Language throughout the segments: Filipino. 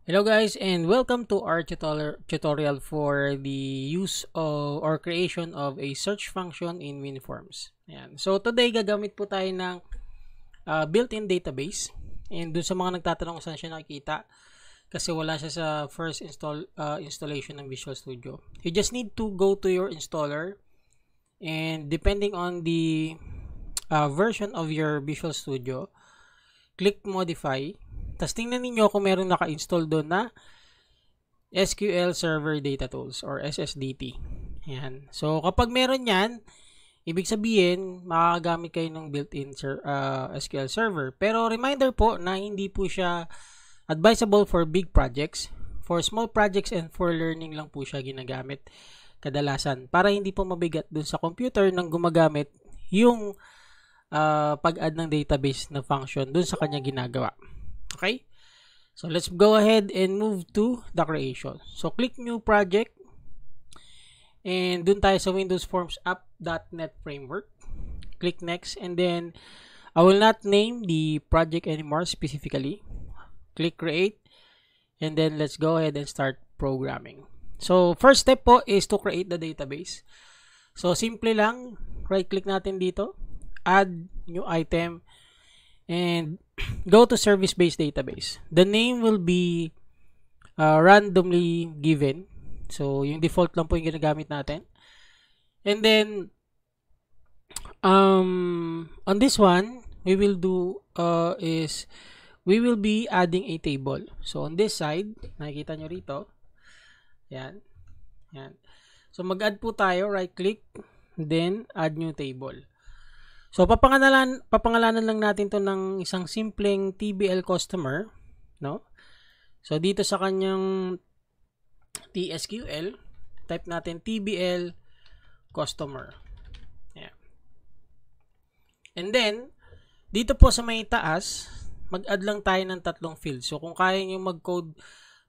Hello guys and welcome to our tutorial for the use of or creation of a search function in WinForms. Ayan. So today gagamit po tayo ng built-in database, and dun sa mga nagtatanong kung saan siya nakikita kasi wala siya sa first installation ng Visual Studio. You just need to go to your installer, and depending on the version of your Visual Studio, click modify. Tapos tingnan ninyo kung meron naka-install doon na SQL Server Data Tools or SSDT. Yan. So, kapag meron yan, ibig sabihin, makakagamit kayo ng built-in SQL Server. Pero reminder po na hindi po siya advisable for big projects. For small projects and for learning lang po siya ginagamit kadalasan. Para hindi po mabigat dun sa computer nang gumagamit yung pag-add ng database na function dun sa kanya ginagawa. Okay? So, let's go ahead and move to the creation. So, click New Project. And dun tayo sa Windows Forms App.NET Framework. Click Next. And then, I will not name the project anymore specifically. Click Create. And then, let's go ahead and start programming. So, first step po is to create the database. So, simple lang. Right-click natin dito. Add New Item. And go to service-based database. The name will be randomly given. So, yung default lang po yung ginagamit natin. And then, on this one, we will do is we will be adding a table. So, on this side, nakikita nyo rito. Yan. Yan. So, mag-add po tayo. Right-click. Then, add new table. So, papangalanan lang natin to ng isang simpleng TBL customer, no? So, dito sa kanyang TSQL, type natin TBL customer. Yeah. And then, dito po sa may taas, mag-add lang tayo ng tatlong fields. So, kung kaya nyo mag-code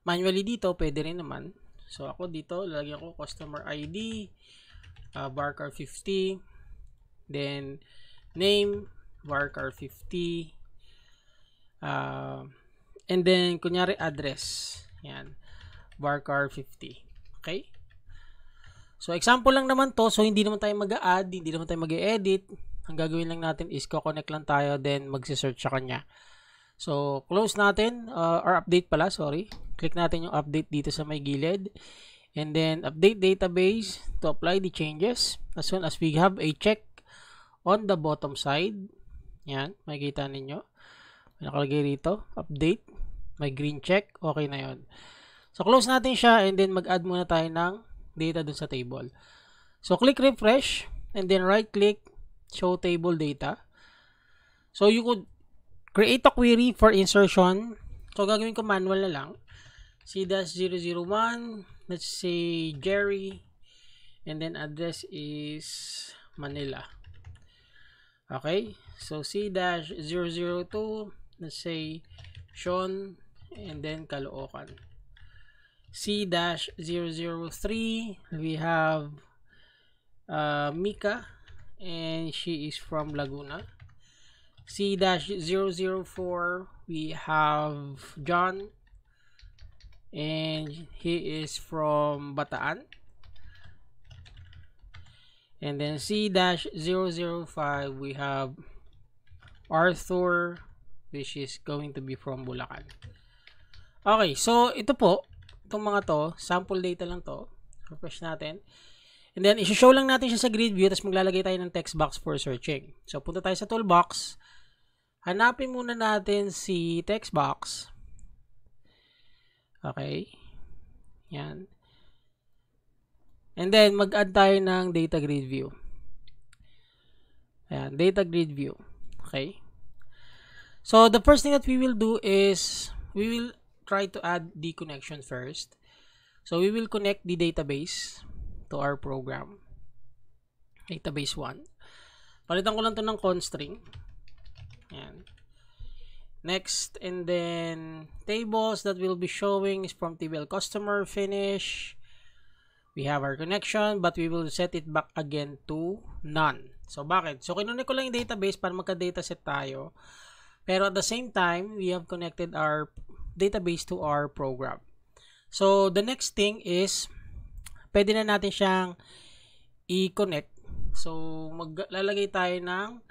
manually dito, pwede rin naman. So, ako dito, lalagyan ko customer ID, varchar 50, then name, varchar 50, and then, kunyari, address. Yan. Varchar 50. Okay? So, example lang naman to. So, hindi naman tayo mag-a-add, hindi naman tayo mag-e-edit. Ang gagawin lang natin is ko-connect lang tayo, then mag-search sa kanya. So, close natin, or update pala, sorry. Click natin yung update dito sa may gilid. And then, update database to apply the changes. As soon as we have a check on the bottom side, yan, makikita ninyo. May nakalagay rito, update, may green check, okay na yon. So, close natin siya, and then mag-add muna tayo ng data dun sa table. So, click refresh, and then right-click, show table data. So, you could create a query for insertion. So, gagawin ko manual na lang. C-001, let's say Jerry, and then address is Manila. Okay, so C-002, let's say Sean, and then Caloocan. C-003, we have Mika, and she is from Laguna. C-004, we have John, and he is from Bataan. And then C-005, we have Arthur, which is going to be from Bulacan. Okay, so ito po, itong mga to, sample data lang to. Refresh natin. And then, isi-show lang natin siya sa grid view, tapos maglalagay tayo ng text box for searching. So, punta tayo sa toolbox. Hanapin muna natin si text box. Okay. Yan. And then, mag-add tayo ng data grid view. Ayan, data grid view. Okay. So, the first thing that we will do is, we will try to add the connection first. So, we will connect the database to our program. Database 1. Palitan ko lang to ng constring. Ayan. Next, and then, tables that will be showing is from TBL customer, finish. We have our connection, but we will set it back again to none. So, bakit? So, kinunik ko lang yung database para magka-dataset tayo. Pero at the same time, we have connected our database to our program. So, the next thing is, pwede na natin siyang i-connect. So, maglalagay tayo ng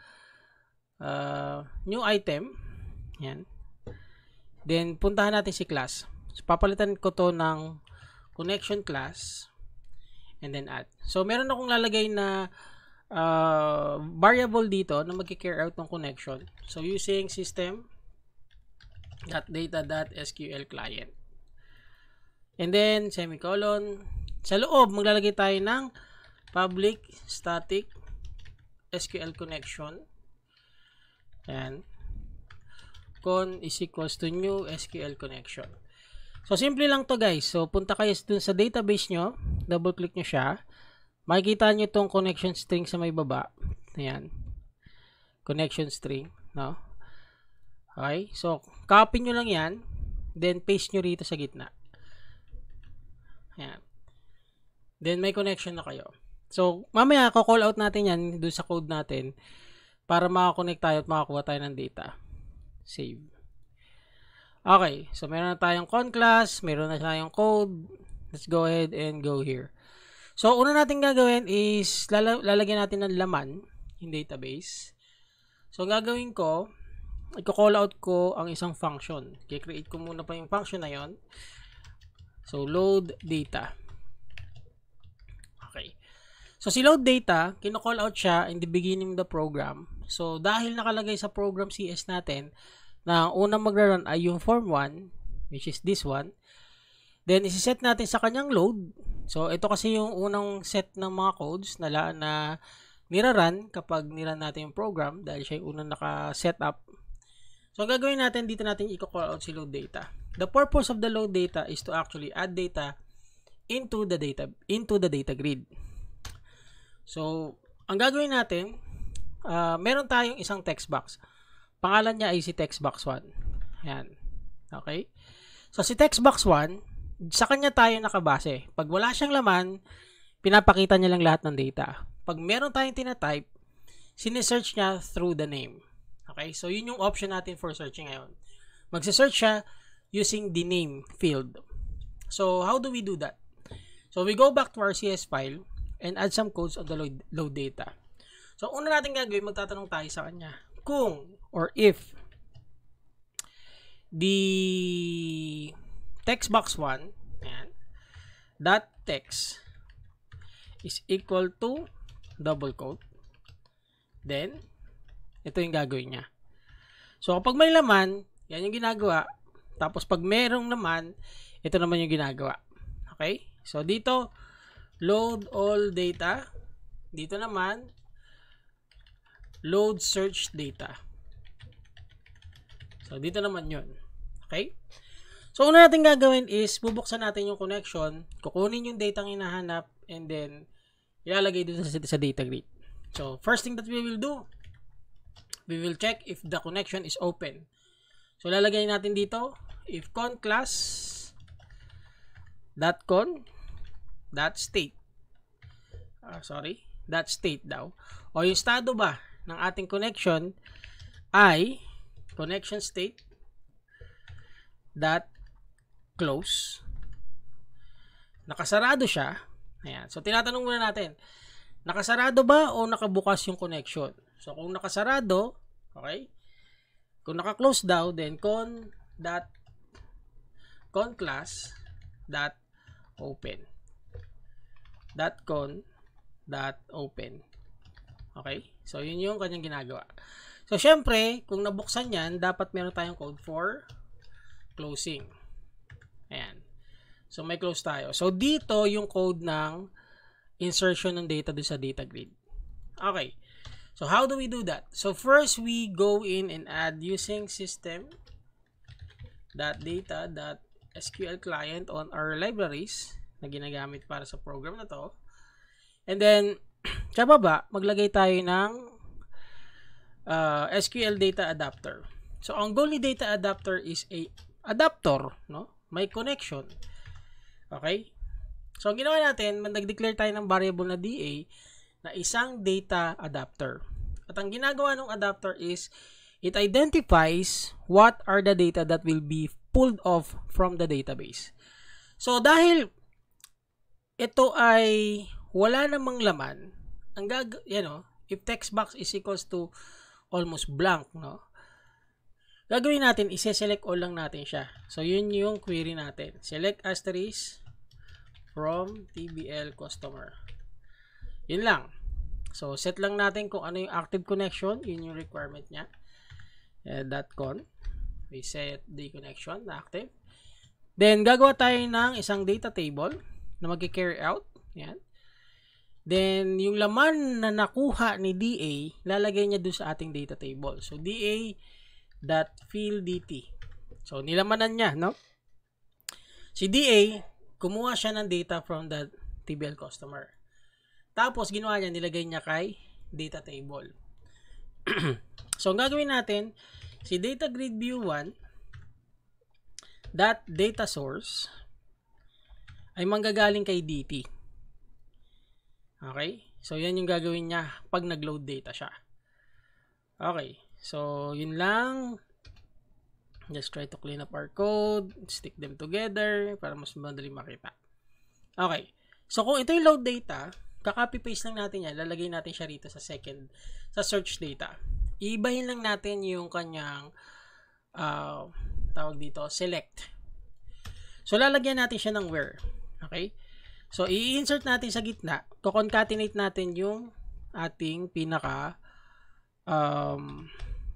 new item. Yan. Then, puntahan natin si class. So, papalitan ko to ng connection class. And then add. So, meron akong lalagay na variable dito na magki-carry out ng connection. So, using system.data.sql client. And then, semicolon. Sa loob, maglalagay tayo ng public static SQL connection. Ayan. Con is equals to new SQL connection. So, simple lang to guys. So, punta kayo dun sa database nyo. Double click nyo siya. Makikita nyo itong connection string sa may baba. Ayan. Connection string. No? Okay. So, copy nyo lang yan. Then, paste nyo rito sa gitna. Ayan. Then, may connection na kayo. So, mamaya, call out natin yan doon sa code natin para makakonect tayo at makakuha tayo ng data. Save. Okay. So, meron na tayong con class. Meron na tayong code. Let's go ahead and go here. So, una natin gagawin is lalagyan natin ng laman in database. So, ang gagawin ko, i-call out ko ang isang function. I-create ko muna pa yung function na yon. So, load data. Okay. So, si load data, kino-call out siya in the beginning of the program. So, dahil nakalagay sa program CS natin na unang magra-run ay yung form 1, which is this one. Then, isi-set natin sa kanyang load. So, ito kasi yung unang set ng mga codes na nira-run kapag nirun natin yung program dahil siya yung unang naka-set up. So, ang gagawin natin, dito natin i-call out si load data. The purpose of the load data is to actually add data into the data grid. So, ang gagawin natin, meron tayong isang text box. Pangalan niya ay si text box 1. Ayan. Okay? So, si text box 1, sa kanya tayo nakabase. Pag wala siyang laman, pinapakita niya lang lahat ng data. Pag meron tayong tinatype, sinesearch niya through the name. Okay? So, yun yung option natin for searching ngayon. Magse-search siya using the name field. So, how do we do that? So, we go back to our CS file and add some codes on the load data. So, una natin gagawin, magtatanong tayo sa kanya kung or if the text box 1 and that text is equal to double quote, then ito yung gagawin niya. So, kapag may laman, yan yung ginagawa. Tapos, pag merong naman, ito naman yung ginagawa. Okay? So, dito, load all data. Dito naman, load search data. So, dito naman yun. Okay? So, una natin gagawin is, bubuksan natin yung connection, kukunin yung data ang hinahanap, and then, ilalagay dito sa data grid. So, first thing that we will do, we will check if the connection is open. So, lalagay natin dito, if con class dot state daw, o yung estado ba ng ating connection ay connection state dot close, nakasarado siya. Ayan. So, tinatanong muna natin, nakasarado ba o nakabukas yung connection? So, kung nakasarado, okay, kung naka-close daw, then con class dot open. Okay? So, yun yung kanyang ginagawa. So, syempre, kung nabuksan yan, dapat meron tayong code for closing. Ayan. So, may close tayo. So, dito yung code ng insertion ng data doon sa data grid. Okay. So, how do we do that? So, first, we go in and add using system.data.sql client on our libraries na ginagamit para sa program na to. And then, sa baba, maglagay tayo ng SQL data adapter. So, ang goal ni data adapter is a adapter, no? May connection. Okay? So, ang ginawa natin, nag-declare tayo ng variable na DA na isang data adapter. At ang ginagawa ng adapter is, it identifies what are the data that will be pulled off from the database. So, dahil ito ay wala namang laman, ang if text box is equals to almost blank, no? Gagawin natin, ise-select all lang natin siya. So, yun yung query natin. Select asterisk from TBL customer. Yun lang. So, set lang natin kung ano yung active connection. Yun yung requirement niya. .con. We set the connection na active. Then, gagawa tayo ng isang data table na mag-carry out. Yan. Then, yung laman na nakuha ni DA, lalagay niya doon sa ating data table. So, DA.fillDT. So, nilamanan niya, no? Si DA, kumuha siya ng data from the TBL customer. Tapos, ginawa niya, nilagay niya kay data table. So, ang gagawin natin, si data grid view 1 data source ay manggagaling kay DT. Okay? So, yan yung gagawin niya pag nag-load data siya. Okay. So, yun lang. Just try to clean up our code. Stick them together para mas madali makita. Okay. So, kung ito yung load data, kaka-copy-paste lang natin yan. Lalagay natin siya rito sa search data. Iibahin lang natin yung kanyang tawag dito, select. So, lalagyan natin siya ng where. Okay? So, i-insert natin sa gitna. Concatenate natin yung ating pinaka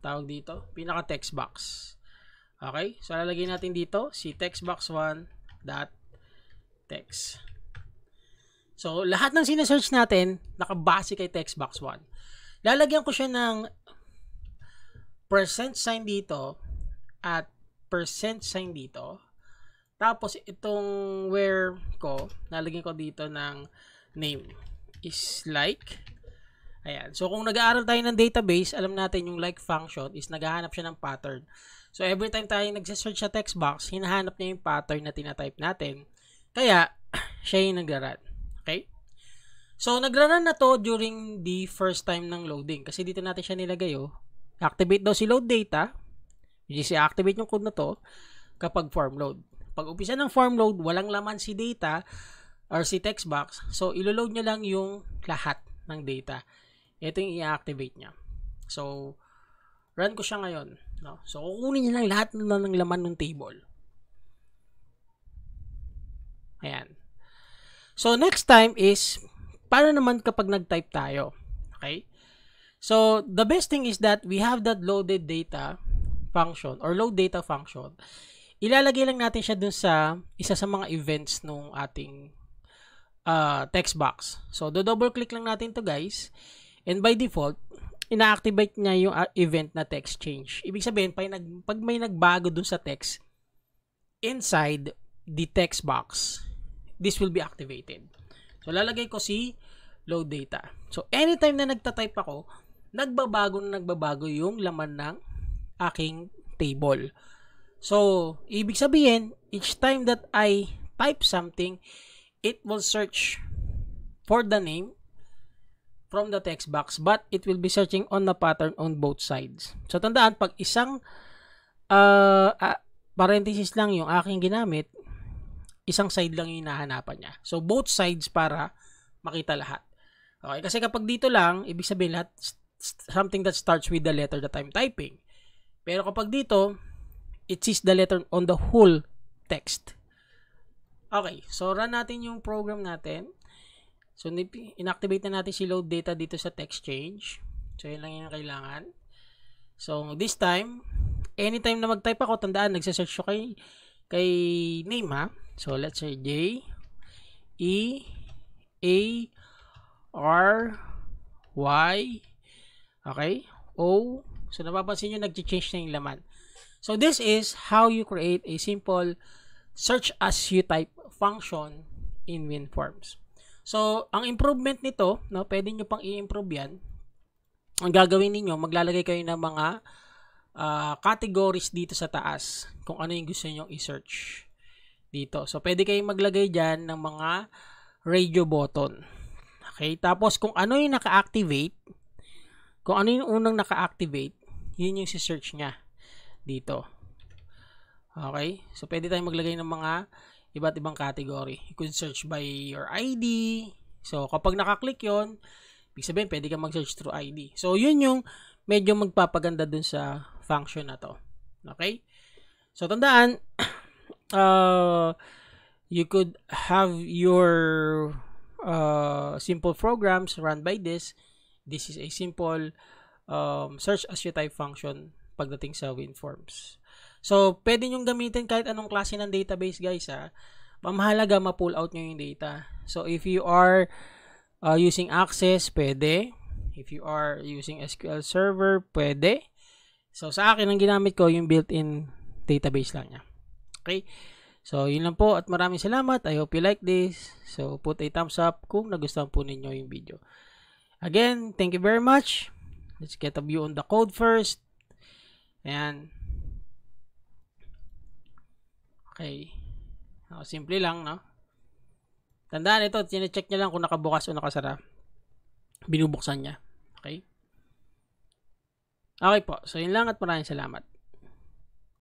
tawag dito, pinaka text box. Okay? So, lalagyan natin dito si textbox1.text. So, lahat ng sinesearch natin, nakabase kay textbox1. Lalagyan ko siya ng %sign dito at %sign dito. Tapos, itong where ko, lalagyan ko dito ng name is like. Ayan. So, kung nag-aaral tayo ng database, alam natin yung like function is naghahanap siya ng pattern. So, every time tayo nagse-search sa text box, hinahanap niya yung pattern na tinatype natin. Kaya, siya yung nagra-run. Okay? So, nagra-run na to during the first time ng loading. Kasi dito natin siya nilagay, oh. Activate daw si load data. Which is i-activate yung code na to kapag form load. Pag umpisa ng form load, walang laman si data or si text box. So, ilo-load niya lang yung lahat ng data. Ito yung i-activate niya. So, run ko siya ngayon. No? So, kukunin niya lang lahat ng laman ng table. Ayan. So, next time is, paano naman kapag nag-type tayo? Okay? So, the best thing is that we have that loaded data function or load data function. Ilalagay lang natin siya dun sa isa sa mga events nung ating text box. So, double click lang natin to guys. And by default, ina-activate niya yung event na text change. Ibig sabihin, pag may nagbago dun sa text, inside the text box, this will be activated. So, lalagay ko si load data. So, anytime na nagtatype ako, nagbabago yung laman ng aking table. So, ibig sabihin, each time that I type something, it will search for the name from the text box, but it will be searching on the pattern on both sides. So, tandaan, pag isang parenthesis lang yung aking ginamit, isang side lang yung hinahanapan niya. So, both sides para makita lahat. Okay, kasi kapag dito lang, ibig sabihin lahat, something that starts with the letter that I'm typing. Pero kapag dito, it sees the letter on the whole text. Okay, so run natin yung program natin. So, inactivate na natin si load data dito sa text change. So, yun lang yung kailangan. So, this time, anytime na mag-type ako, tandaan, nagsasearch ko kay name, ha? So, let's say J, E, A, R, Y, okay, O. So, napapansin nyo, nag-change na yung laman. So, this is how you create a simple search as you type function in WinForms. So, ang improvement nito, no, pwede nyo pang i-improve yan. Ang gagawin niyo, maglalagay kayo ng mga categories dito sa taas kung ano yung gusto nyo i-search dito. So, pwede kayong maglagay dyan ng mga radio button. Okay? Tapos, kung ano yung naka-activate, kung ano yung unang naka-activate, yun yung si-search niya dito. Okay? So, pwede tayong maglagay ng mga iba't ibang category. You could search by your ID. So, kapag nakaklik yon, ibig sabihin, pwede ka mag-search through ID. So, yun yung medyo magpapaganda dun sa function na to. Okay? So, tandaan, you could have your simple programs run by this. This is a simple search as you type function pagdating sa WinForms. So, pwede nyong gamitin kahit anong klase ng database, guys, ha. Mahalaga ma-pull out nyo yung data. So, if you are using Access, pwede. If you are using SQL Server, pwede. So, sa akin, ang ginamit ko, yung built-in database lang niya. Okay? So, yun lang po at maraming salamat. I hope you like this. So, put a thumbs up kung nagustuhan po ninyo yung video. Again, thank you very much. Let's get a view on the code first. Ayan. Okay. Simple lang, no? Tandaan ito, sinecheck niya lang kung nakabukas o nakasara. Binubuksan niya. Okay? Okay po. So, yun lang at maraming salamat.